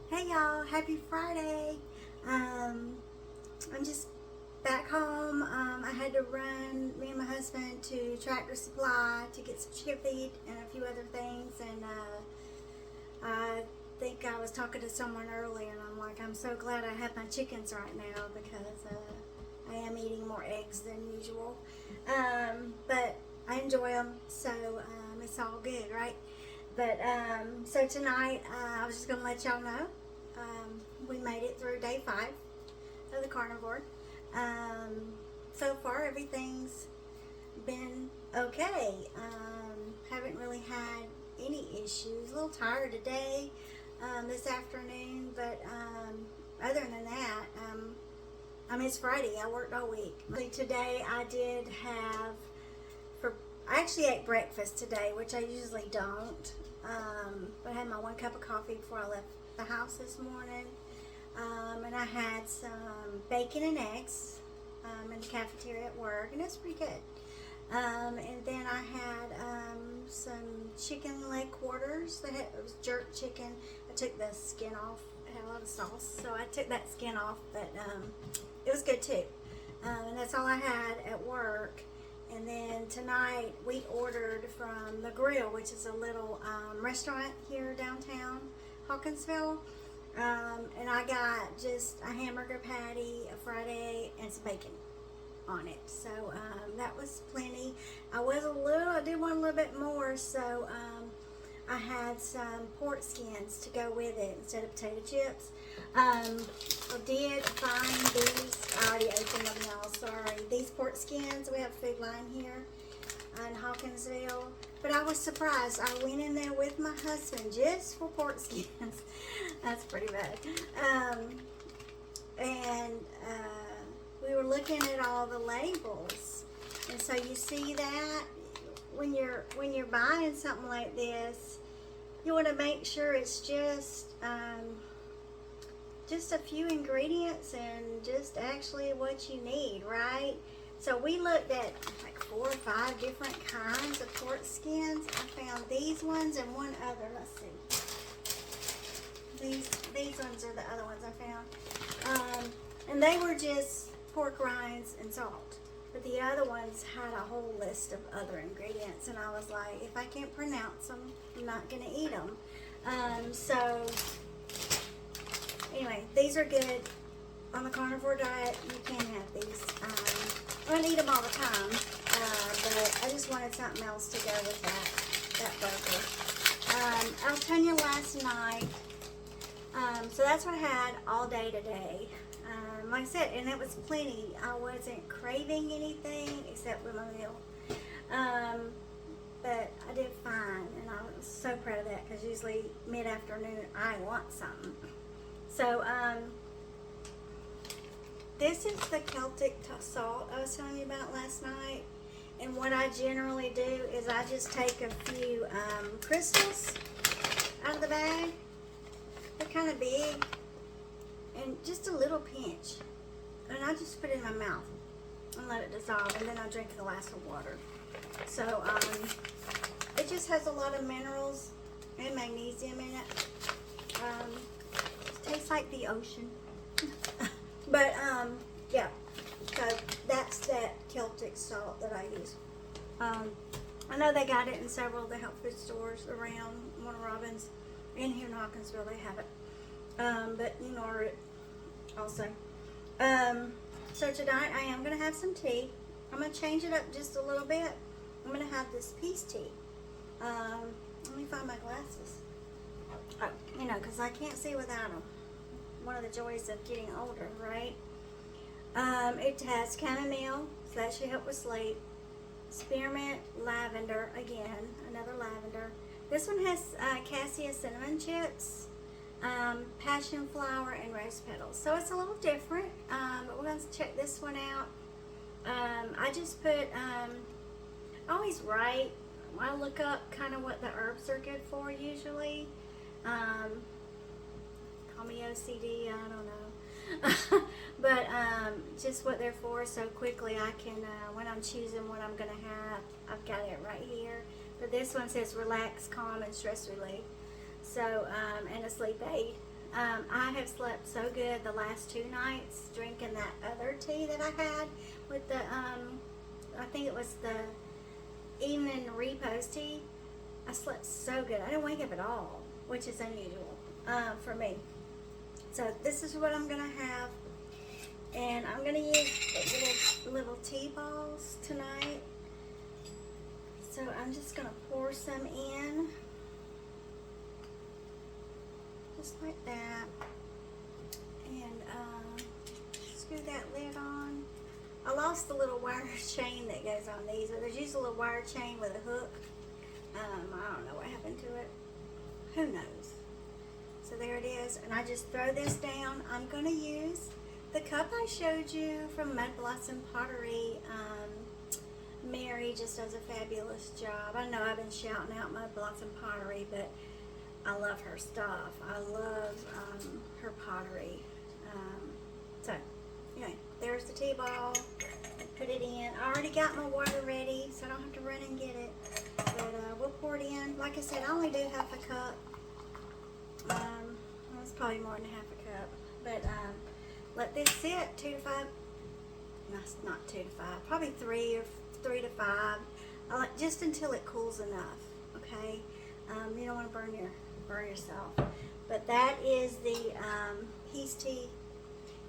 Hey y'all, happy Friday. I'm just back home. I had to run, me and my husband, to Tractor Supply to get some chicken feed and a few other things. And I think I was talking to someone earlier, and I'm like, I'm so glad I have my chickens right now because I am eating more eggs than usual. But I enjoy them, so it's all good, right? But so tonight, I was just gonna let y'all know we made it through day 5 of the carnivore. So far, everything's been okay. Haven't really had any issues. A little tired today, this afternoon, but other than that, it's Friday. I worked all week. Today, I did have I actually ate breakfast today, which I usually don't. But I had my 1 cup of coffee before I left the house this morning. And I had some bacon and eggs in the cafeteria at work, and it's pretty good. And then I had some chicken leg quarters. It was jerk chicken. I took the skin off. It had a lot of sauce, so I took that skin off, but it was good too. And that's all I had at work. And then tonight we ordered from The Grill, which is a little restaurant here downtown Hawkinsville. And I got just a hamburger patty, a fried egg, and some bacon on it. So that was plenty. I did want a little bit more, so I had some pork skins to go with it instead of potato chips. I did find these. I already opened them, y'all. Sorry. These pork skins. We have a food line here in Hawkinsville. But I was surprised. I went in there with my husband just for pork skins. That's pretty bad. And we were looking at all the labels. And so you see that when you're buying something like this, you want to make sure it's just a few ingredients and just actually what you need, right? So we looked at like 4 or 5 different kinds of pork skins. I found these ones and one other. Let's see. These ones are the other ones I found. And they were just pork rinds and salt. But the other ones had a whole list of other ingredients. And I was like, if I can't pronounce them, I'm not going to eat them. So anyway, these are good. On the carnivore diet, you can have these. I don't eat them all the time, but I just wanted something else to go with that burger. I was telling you last night, so that's what I had all day today. Like I said, and it was plenty. I wasn't craving anything except with my meal. But I did fine, and I was so proud of that because usually mid-afternoon I want something. So, this is the Celtic Salt I was telling you about last night. And what I generally do is I just take a few crystals out of the bag. They're kind of big. And just a little pinch. And I just put it in my mouth and let it dissolve. And then I drink a glass of water. So, it just has a lot of minerals and magnesium in it. It tastes like the ocean. But, yeah, so that's that Celtic salt that I use. I know they got it in several of the health food stores around Warner Robins, and here in Hawkinsville they have it. But you can order it also. So tonight I am going to have some tea. I'm going to change it up just a little bit. I'm going to have this peace tea. Let me find my glasses. Oh, because I can't see without them. One of the joys of getting older, right? It has chamomile, so that should help with sleep. Spearmint, lavender, again, another lavender. This one has cassia cinnamon chips, passion flower, and rose petals. So it's a little different, but we're going to check this one out. I just put, I always write, I look up kind of what the herbs are good for usually. Call me OCD, I don't know. But just what they're for, so quickly I can, when I'm choosing what I'm going to have, I've got it right here. But this one says relax, calm, and stress relief. So, and a sleep aid. I have slept so good the last 2 nights drinking that other tea that I had with the, I think it was the evening repose tea. I slept so good. I didn't wake up at all, which is unusual for me. So this is what I'm going to have. And I'm going to use the little tea balls tonight. So I'm just going to pour some in. Just like that. And screw that lid on. I lost the little wire chain that goes on these. But there's usually a little wire chain with a hook. I don't know what happened to it. Who knows? So there it is. And I just throw this down. I'm going to use the cup I showed you from Mud Blossum Pottery. Mary just does a fabulous job. I know I've been shouting out Mud Blossum Pottery, but I love her stuff. I love her pottery. So, anyway, there's the tea ball. Put it in. I already got my water ready, so I don't have to run and get it. But we'll pour it in. Like I said, I only do half a cup. It's probably more than half a cup. But let this sit 2 to 5. No, not 2 to 5. Probably 3 to 5. Just until it cools enough. Okay. You don't want to burn yourself. But that is the Peace tea.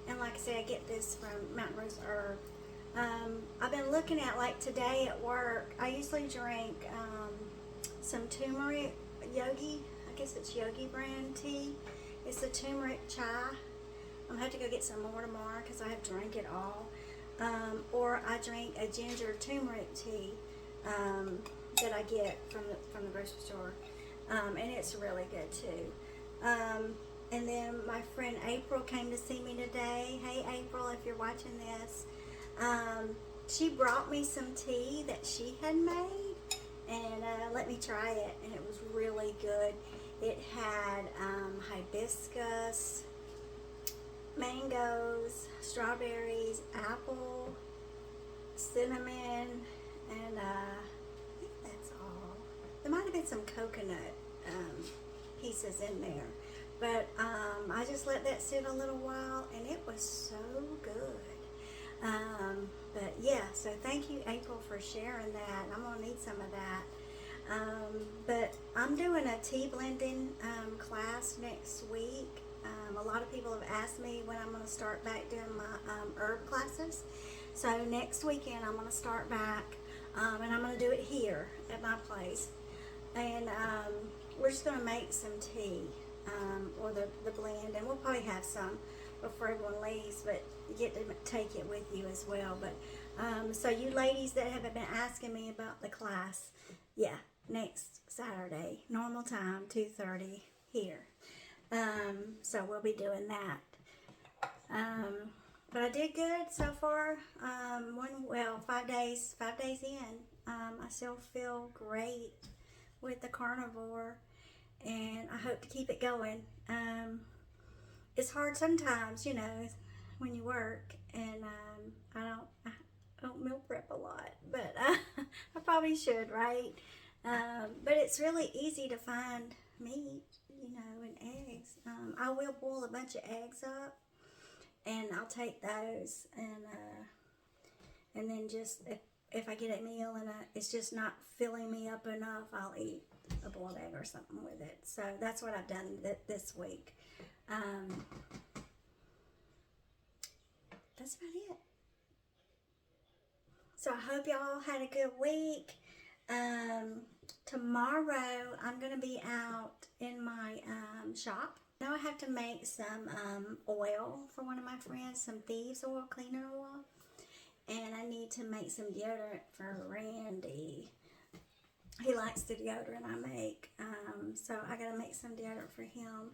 And like I said, I get this from Mountain Rose Herb. I've been looking at, like today at work, I usually drink some turmeric yogi. I guess it's Yogi brand tea. It's the turmeric chai. I'm going to have to go get some more tomorrow because I have drank it all. Or I drink a ginger turmeric tea that I get from the grocery store. And it's really good too. And then my friend April came to see me today. Hey April, if you're watching this. She brought me some tea that she had made and let me try it, and it was really good. It had hibiscus, mangoes, strawberries, apple, cinnamon, and I think that's all. There might have been some coconut pieces in there, but I just let that sit a little while, and it was so good. But yeah, so thank you April for sharing that. I'm gonna need some of that. But I'm doing a tea blending class next week. A lot of people have asked me when I'm going to start back doing my herb classes. So next weekend I'm going to start back, and I'm going to do it here at my place. And we're just going to make some tea, or the blend, and we'll probably have some before everyone leaves, but you get to take it with you as well. But so you ladies that have been asking me about the class, yeah, next Saturday, normal time, 2:30 here. So we'll be doing that. But I did good so far. 5 days in. I still feel great with the carnivore, and I hope to keep it going. It's hard sometimes, you know, when you work, and I don't meal prep a lot, but I probably should, right? But it's really easy to find meat, you know, and eggs. I will boil a bunch of eggs up, and I'll take those, and then just if I get a meal and it's just not filling me up enough, I'll eat a boiled egg or something with it. So that's what I've done this week. That's about it. So I hope y'all had a good week. Tomorrow I'm going to be out in my shop. Now I have to make some oil for one of my friends, some thieves oil, cleaner oil. And I need to make some deodorant for Randy. He likes the deodorant I make. So I got to make some deodorant for him.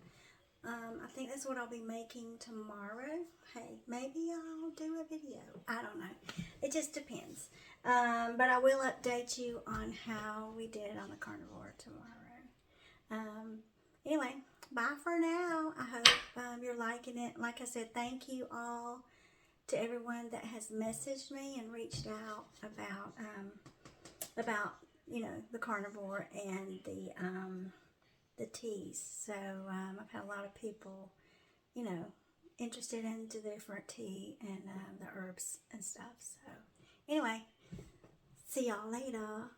I think that's what I'll be making tomorrow. Hey, maybe I'll do a video. I don't know. It just depends. But I will update you on how we did on the carnivore tomorrow. Anyway, bye for now. I hope you're liking it. Like I said, thank you all to everyone that has messaged me and reached out about you know, the carnivore and the teas. So I've had a lot of people you know, interested into the different tea and the herbs and stuff. So anyway, see y'all later.